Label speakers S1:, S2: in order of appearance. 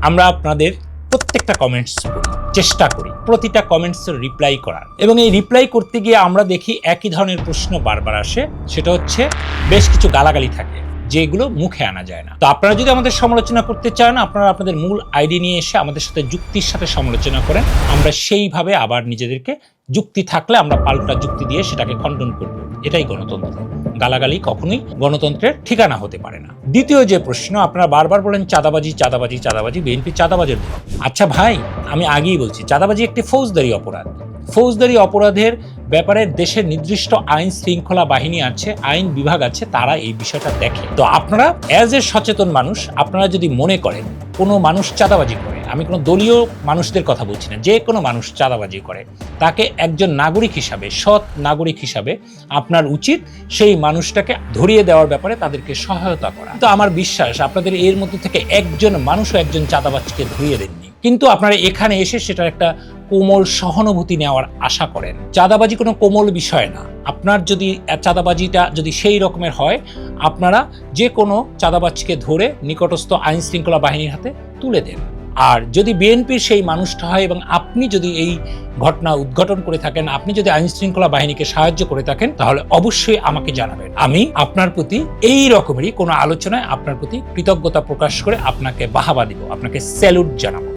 S1: আমরা আপনাদের প্রত্যেকটা কমেন্টস করি, চেষ্টা করি প্রতিটা কমেন্টসের রিপ্লাই করার, এবং এই রিপ্লাই করতে গিয়ে আমরা দেখি একই ধরনের প্রশ্ন বারবার আসে। সেটা হচ্ছে বেশ কিছু গালাগালি থাকে যেগুলো মুখে আনা যায় না। তো আপনারা যদি আমাদের সমালোচনা করতে চান, আপনারা আপনাদের মূল আইডি নিয়ে এসে আমাদের সাথে যুক্তির সাথে সমালোচনা করেন। আমরা সেইভাবে আবার নিজেদেরকে যুক্তি থাকলে আমরা পাল্টা যুক্তি দিয়ে সেটাকে খণ্ডন করব। এটাই গণতন্ত্র। গালাগালি কখনোই গণতন্ত্রের ঠিকানা হতে পারে না। দ্বিতীয় যে প্রশ্ন, আপনারা বারবার বলেন চাঁদাবাজি চাঁদাবাজি চাঁদাবাজি, বিএনপি চাঁদাবাজের দল। আচ্ছা ভাই, আমি আগেই বলছি চাঁদাবাজি একটি ফৌজদারি অপরাধ। ফৌজদারি অপরাধের ব্যাপারে দেশের নির্দিষ্ট আইন শৃঙ্খলা বাহিনী আছে, আইন বিভাগ আছে, তারা এই বিষয়টা দেখে। তো আপনারা অ্যাজ এ সচেতন মানুষ, আপনারা যদি মনে করেন কোনো মানুষ চাঁদাবাজি করে, আমি কোনো দলীয় মানুষদের কথা বলছি না, যে কোনো মানুষ চাঁদাবাজি করে, তাকে একজন নাগরিক হিসাবে, সৎ নাগরিক হিসাবে আপনার উচিত সেই মানুষটাকে ধরিয়ে দেওয়ার ব্যাপারে তাদেরকে সহায়তা করা। তো আমার বিশ্বাস আপনাদের এর মধ্যে থেকে একজন মানুষও একজন চাঁদাবাজকে ধরিয়ে দেননি, কিন্তু আপনারা এখানে এসে সেটার একটা কোমল সহানুভূতি নেওয়ার আশা করেন। চাঁদাবাজি কোনো কোমল বিষয় না। আপনার যদি চাঁদাবাজিটা যদি সেই রকমের হয়, আপনারা যে কোনো চাঁদাবাজকে ধরে নিকটস্থ আইন শৃঙ্খলা বাহিনীর হাতে তুলে দেন। আর যদি বিএনপির সেই মানুষটা হয় এবং আপনি যদি এই ঘটনা উদ্ঘাটন করে থাকেন, আপনি যদি আইন শৃঙ্খলা বাহিনীকে সাহায্য করে থাকেন, তাহলে অবশ্যই আমাকে জানাবেন। আমি আপনার প্রতি এই রকমেরই কোনো আলোচনায় আপনার প্রতি কৃতজ্ঞতা প্রকাশ করে আপনাকে বাহাবা দিব, আপনাকে স্যালুট জানাবো।